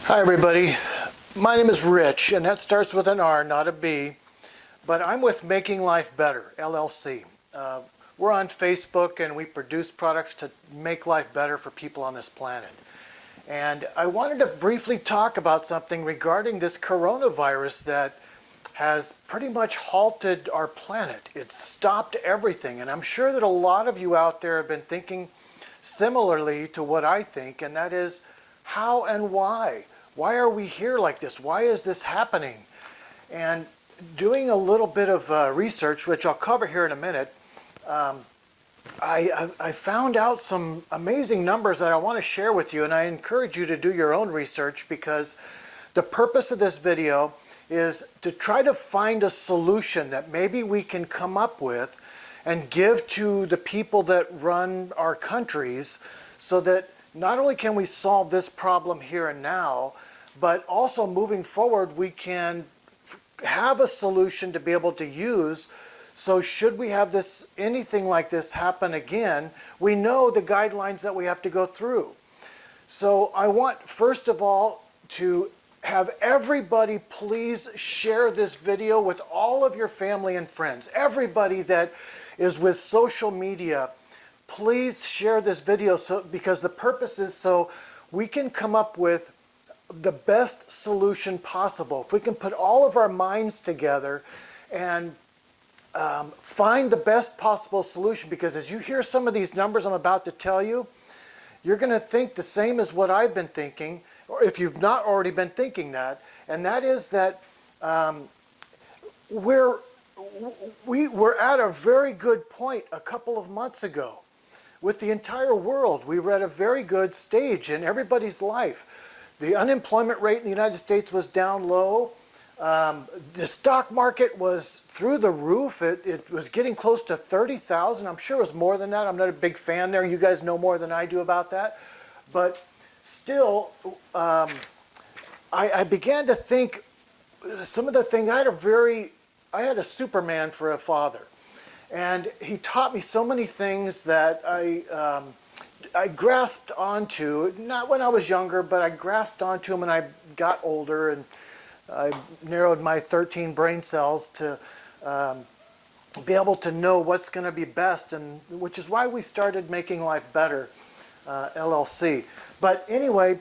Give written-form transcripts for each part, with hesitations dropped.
Hi everybody, my name is Rich, and that starts with an R, not a B, but I'm with Making Life Better, LLC. We're on Facebook and we produce products to make life better for people on this planet. And I wanted to briefly talk about something regarding this coronavirus that has pretty much halted our planet. It's stopped everything, and I'm sure that a lot of you out there have been thinking similarly to what I think, and that is how and why? Why are we here like this? Why is this happening? And doing a little bit of research, which I'll cover here in a minute, I found out some amazing numbers that I want to share with you, and I encourage you to do your own research because the purpose of this video is to try to find a solution that maybe we can come up with and give to the people that run our countries so that not only can we solve this problem here and now, but also moving forward, we can have a solution to be able to use. So should we have anything like this happen again, we know the guidelines that we have to go through. So I want, first of all, to have everybody please share this video with all of your family and friends. Everybody that is with social media, please share this video because the purpose is so we can come up with the best solution possible. If we can put all of our minds together and find the best possible solution, because as you hear some of these numbers I'm about to tell you, you're going to think the same as what I've been thinking, or if you've not already been thinking that, and that is that we're at a very good point a couple of months ago. With the entire world, we were at a very good stage in everybody's life. The unemployment rate in the United States was down low. The stock market was through the roof. It was getting close to 30,000. I'm sure it was more than that. I'm not a big fan there. You guys know more than I do about that. But still, I began to think some of the things. I had a Superman for a father. And he taught me so many things that I grasped onto, not when I was younger, but I grasped onto them when I got older, and I narrowed my 13 brain cells to be able to know what's going to be best, and which is why we started Making Life Better, LLC. But anyway,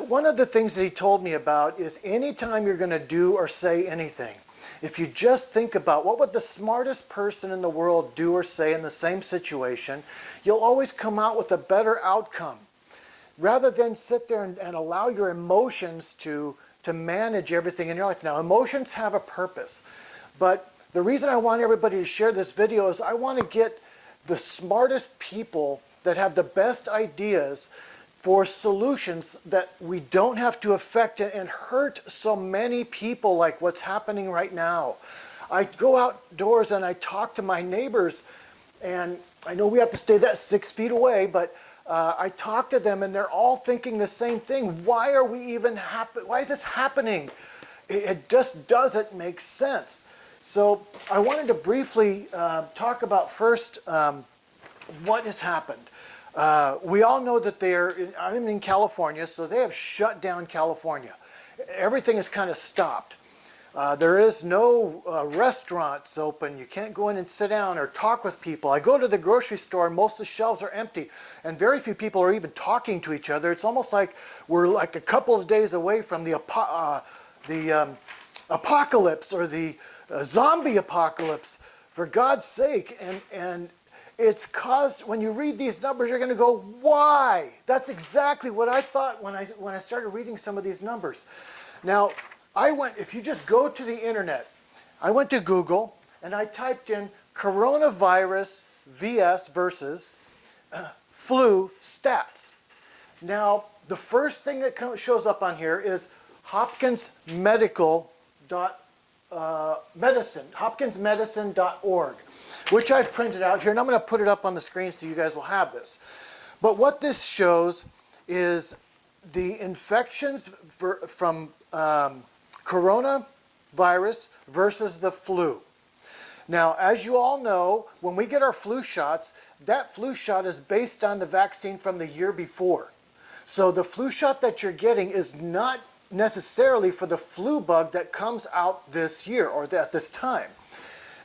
one of the things that he told me about is anytime you're going to do or say anything, if you just think about what would the smartest person in the world do or say in the same situation, you'll always come out with a better outcome. Rather than sit there and allow your emotions to manage everything in your life. Now, emotions have a purpose, but the reason I want everybody to share this video is I want to get the smartest people that have the best ideas for solutions that we don't have to affect and hurt so many people like what's happening right now. I go outdoors and I talk to my neighbors, and I know we have to stay that 6 feet away, but I talk to them and they're all thinking the same thing. Why are we even why is this happening? It just doesn't make sense. So I wanted to briefly talk about first what has happened. We all know that I'm in California, so they have shut down California. Everything is kind of stopped. There is no restaurants open. You can't go in and sit down or talk with people. I go to the grocery store and most of the shelves are empty, and very few people are even talking to each other. It's almost like we're like a couple of days away from the apocalypse or the zombie apocalypse, for God's sake. And it's caused, when you read these numbers, you're going to go, why? That's exactly what I thought when I started reading some of these numbers. Now, if you just go to the internet, I went to Google and I typed in coronavirus vs versus flu stats. Now, the first thing that shows up on here is hopkinsmedicine.org, which I've printed out here, and I'm going to put it up on the screen so you guys will have this. But what this shows is the infections from coronavirus versus the flu. Now, as you all know, when we get our flu shots, that flu shot is based on the vaccine from the year before. So the flu shot that you're getting is not necessarily for the flu bug that comes out this year or at this time,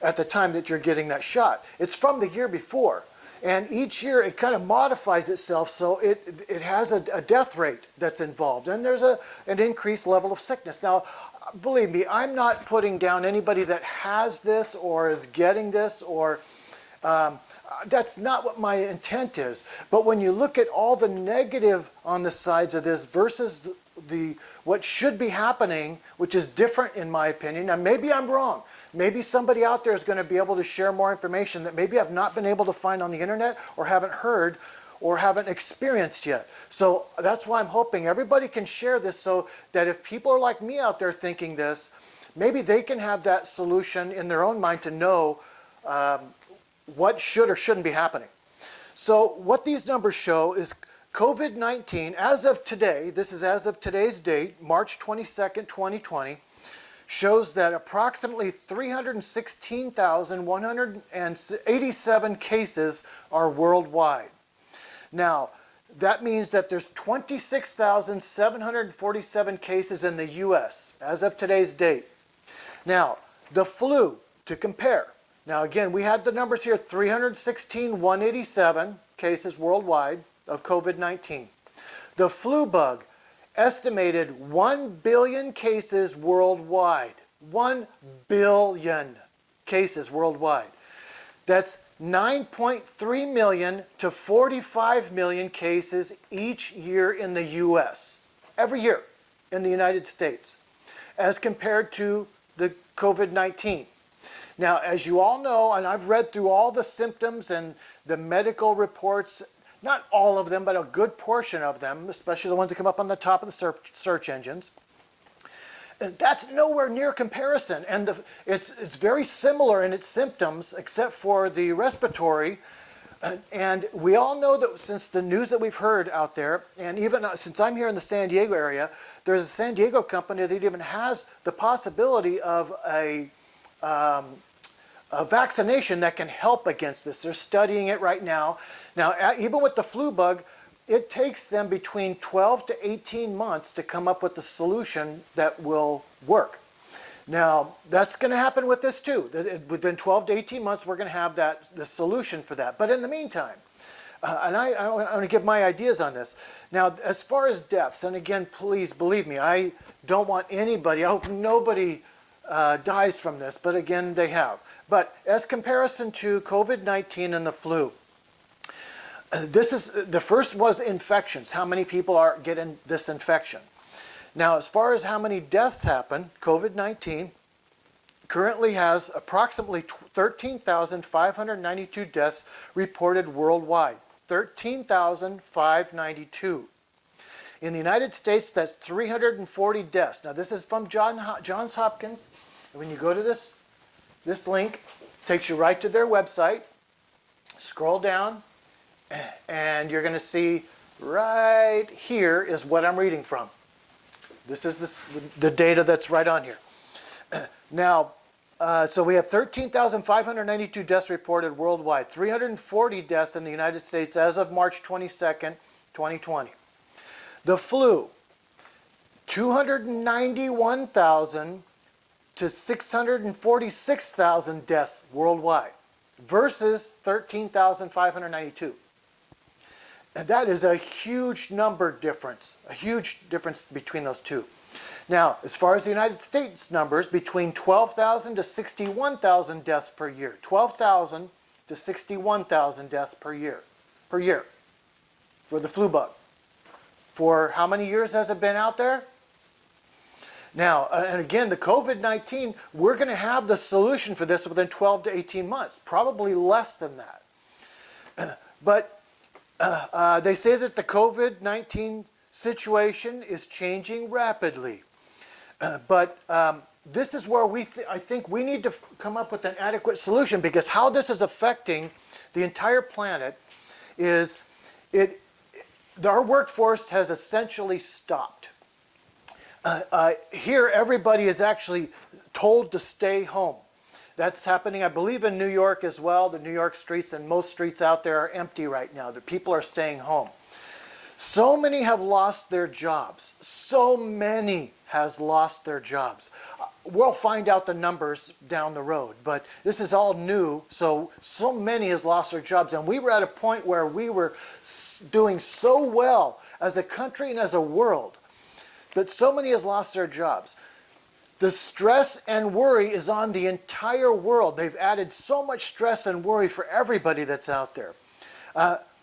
at the time that you're getting that shot. It's from the year before. And each year it kind of modifies itself, so it has a death rate that's involved, and there's an increased level of sickness. Now, believe me, I'm not putting down anybody that has this or is getting this, or that's not what my intent is. But when you look at all the negative on the sides of this versus the what should be happening, which is different in my opinion, and maybe I'm wrong. Maybe somebody out there is going to be able to share more information that maybe I've not been able to find on the internet or haven't heard or haven't experienced yet. So that's why I'm hoping everybody can share this, so that if people are like me out there thinking this, maybe they can have that solution in their own mind to know what should or shouldn't be happening. So what these numbers show is COVID-19, as of today, this is as of today's date, March 22nd, 2020, shows that approximately 316,187 cases are worldwide. Now, that means that there's 26,747 cases in the US as of today's date. Now, the flu, to compare. Now, again, we had the numbers here, 316,187 cases worldwide of COVID-19. The flu bug, estimated 1 billion cases worldwide. 1 billion cases worldwide. That's 9.3 million to 45 million cases each year in the US. Every year in the United States, as compared to the COVID-19. Now, as you all know, and I've read through all the symptoms and the medical reports, not all of them, but a good portion of them, especially the ones that come up on the top of the search engines. That's nowhere near comparison. And it's very similar in its symptoms, except for the respiratory. And we all know that since the news that we've heard out there, and even since I'm here in the San Diego area, there's a San Diego company that even has the possibility of a vaccination that can help against this. They're studying it right now. Now, even with the flu bug, it takes them between 12 to 18 months to come up with a solution that will work. Now, that's going to happen with this too. Within 12 to 18 months, we're going to have the solution for that. But in the meantime, and I want to give my ideas on this. Now, as far as deaths, and again, please believe me, I don't want anybody, I hope nobody dies from this, but again, they have. But as comparison to COVID-19 and the flu, this is the first was infections. How many people are getting this infection? Now, as far as how many deaths happen, COVID-19 currently has approximately 13,592 deaths reported worldwide. 13,592. In the United States, that's 340 deaths. Now, this is from Johns Hopkins. When you go to this link, it takes you right to their website. Scroll down, and you're going to see right here is what I'm reading from. This is the data that's right on here. Now, so we have 13,592 deaths reported worldwide, 340 deaths in the United States as of March 22nd, 2020. The flu, 291,000 to 646,000 deaths worldwide versus 13,592. And that is a huge number difference, a huge difference between those two. Now, as far as the United States numbers, between 12,000 to 61,000 deaths per year. 12,000 to 61,000 deaths per year for the flu bug. For how many years has it been out there? Now, and again, the COVID-19, we're going to have the solution for this within 12 to 18 months, probably less than that. But they say that the COVID-19 situation is changing rapidly. But this is where I think we need to come up with an adequate solution, because how this is affecting the entire planet is our workforce has essentially stopped. Here, everybody is actually told to stay home. That's happening, I believe, in New York as well. The New York streets and most streets out there are empty right now. The people are staying home. So many have lost their jobs. So many has lost their jobs. We'll find out the numbers down the road, but this is all new. So many has lost their jobs, and we were at a point where we were doing so well as a country and as a world, but so many has lost their jobs. The stress and worry is on the entire world. They've added so much stress and worry for everybody that's out there.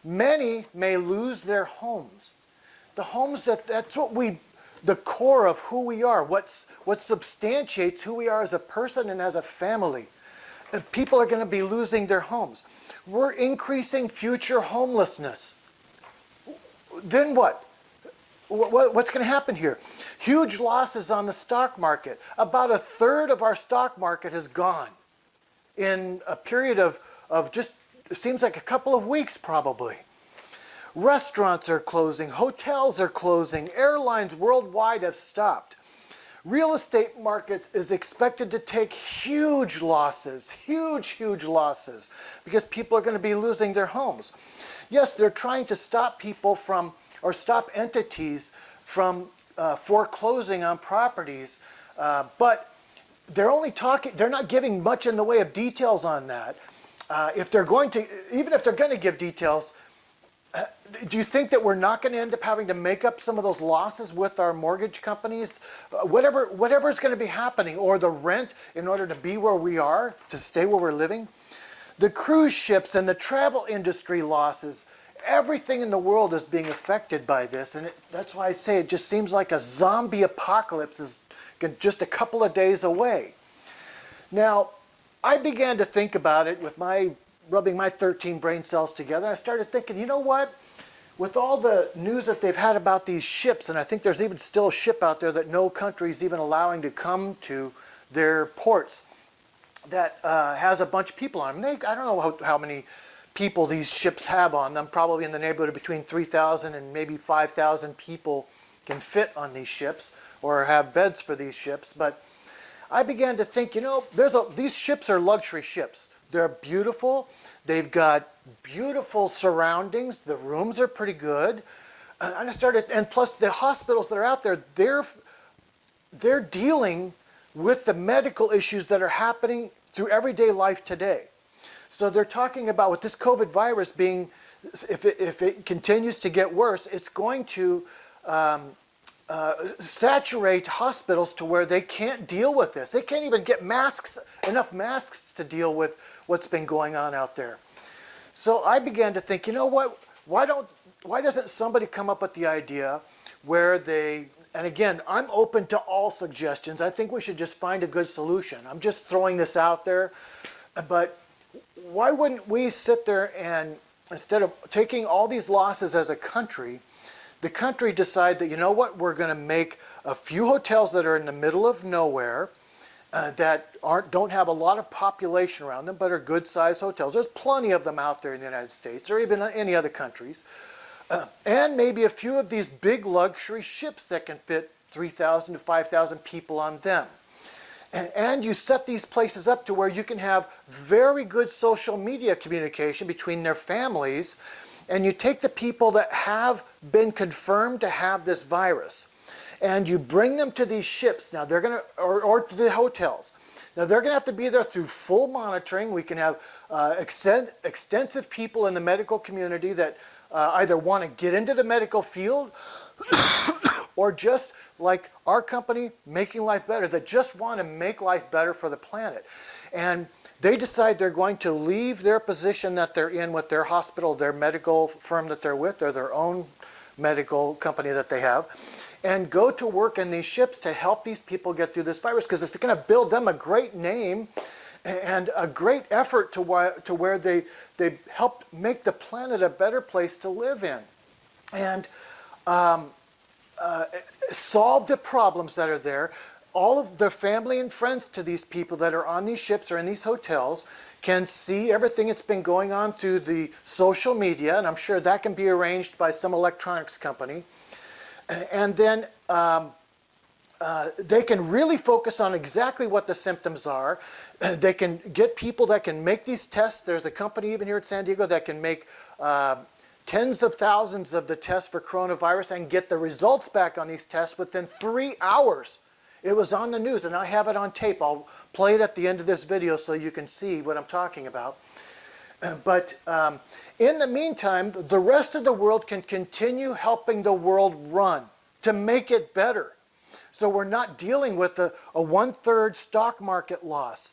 Many may lose their homes. The homes that's what the core of who we are, what substantiates who we are as a person and as a family. And people are going to be losing their homes. We're increasing future homelessness. Then what? What's going to happen here? Huge losses on the stock market. About a third of our stock market has gone in a period of just, it seems like a couple of weeks probably. Restaurants are closing, hotels are closing, airlines worldwide have stopped. Real estate market is expected to take huge losses, huge losses, because people are going to be losing their homes. Yes, they're trying to stop people from, or stop entities from foreclosing on properties, but they're not giving much in the way of details on that. Even if they're going to give details, do you think that we're not going to end up having to make up some of those losses with our mortgage companies? Whatever's going to be happening, or the rent in order to be where we are, to stay where we're living? The cruise ships and the travel industry losses, everything in the world is being affected by this, and that's why I say it just seems like a zombie apocalypse is just a couple of days away. Now, I began to think about it with rubbing my 13 brain cells together. I started thinking, you know what? With all the news that they've had about these ships, and I think there's even still a ship out there that no country is even allowing to come to their ports that has a bunch of people on them. I don't know how many people these ships have on them, probably in the neighborhood of between 3,000 and maybe 5,000 people can fit on these ships or have beds for these ships. But I began to think, these ships are luxury ships. They're beautiful. They've got beautiful surroundings. The rooms are pretty good. And plus the hospitals that are out there, they're dealing with the medical issues that are happening through everyday life today. So they're talking about with this COVID virus being, if it continues to get worse, it's going to saturate hospitals to where they can't deal with this. They can't even get enough masks to deal with what's been going on out there. So I began to think, you know what? Why doesn't somebody come up with the idea where and again, I'm open to all suggestions. I think we should just find a good solution. I'm just throwing this out there. But why wouldn't we sit there and, instead of taking all these losses as a country, the country decide that, you know what, we're going to make a few hotels that are in the middle of nowhere, that don't have a lot of population around them, but are good-sized hotels. There's plenty of them out there in the United States or even any other countries. And maybe a few of these big luxury ships that can fit 3,000 to 5,000 people on them. And you set these places up to where you can have very good social media communication between their families, and you take the people that have been confirmed to have this virus, and you bring them to these ships. Now they're going to, or to the hotels. Now they're going to have to be there through full monitoring. We can have extensive people in the medical community that either want to get into the medical field or just like our company, Making Life Better, that just want to make life better for the planet. And they decide they're going to leave their position that they're in with their hospital, their medical firm that they're with, or their own medical company that they have, and go to work in these ships to help these people get through this virus, because it's going to build them a great name and a great effort to where they help make the planet a better place to live in. And solve the problems that are there. All of the family and friends to these people that are on these ships or in these hotels can see everything that's been going on through the social media, and I'm sure that can be arranged by some electronics company. And then they can really focus on exactly what the symptoms are. They can get people that can make these tests. There's a company even here at San Diego that can make tens of thousands of the tests for coronavirus and get the results back on these tests within 3 hours. It was on the news, and I have it on tape. I'll play it at the end of this video so you can see what I'm talking about. But in the meantime, the rest of the world can continue helping the world run to make it better. So we're not dealing with a 1/3 stock market loss.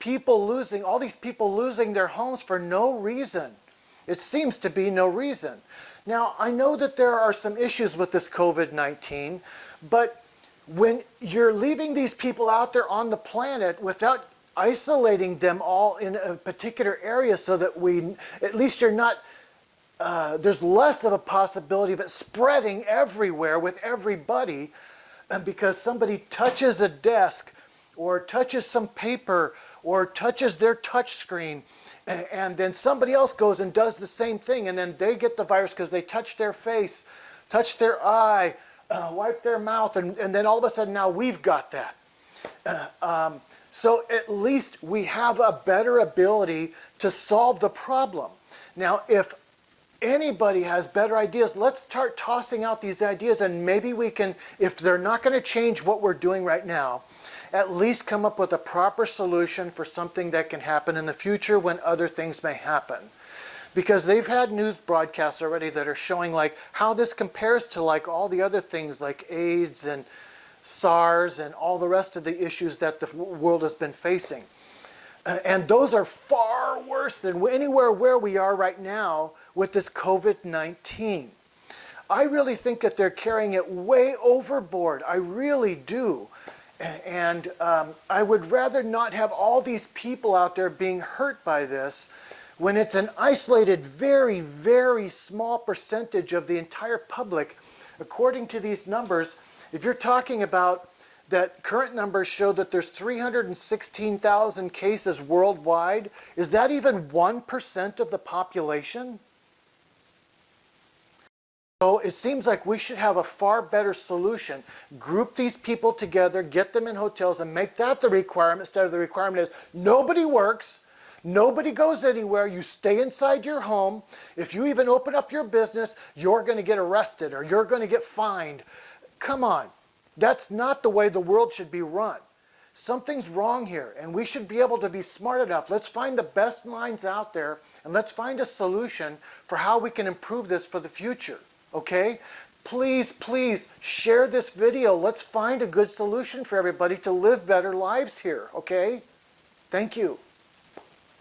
All these people losing their homes for no reason. It seems to be no reason. Now, I know that there are some issues with this COVID-19, but when you're leaving these people out there on the planet without isolating them all in a particular area so that at least you're not, there's less of a possibility of it spreading everywhere with everybody because somebody touches a desk or touches some paper or touches their touch screen, and then somebody else goes and does the same thing, and then they get the virus because they touched their face, touched their eye, wiped their mouth, and then all of a sudden now we've got that. So at least we have a better ability to solve the problem. Now, if anybody has better ideas, let's start tossing out these ideas, and maybe we can, if they're not going to change what we're doing right now, at least come up with a proper solution for something that can happen in the future when other things may happen. Because they've had news broadcasts already that are showing like how this compares to like all the other things like AIDS and SARS and all the rest of the issues that the world has been facing. And those are far worse than anywhere where we are right now with this COVID-19. I really think that they're carrying it way overboard. I really do. And I would rather not have all these people out there being hurt by this when it's an isolated, very, very small percentage of the entire public. According to these numbers, if you're talking about that current numbers show that there's 316,000 cases worldwide, is that even 1% of the population? So it seems like we should have a far better solution. Group these people together, get them in hotels, and make that the requirement instead of the requirement is nobody works, nobody goes anywhere, you stay inside your home. If you even open up your business, you're going to get arrested or you're going to get fined. Come on. That's not the way the world should be run. Something's wrong here, and we should be able to be smart enough. Let's find the best minds out there, and let's find a solution for how we can improve this for the future. Okay? Please, please share this video. Let's find a good solution for everybody to live better lives here. Okay? Thank you.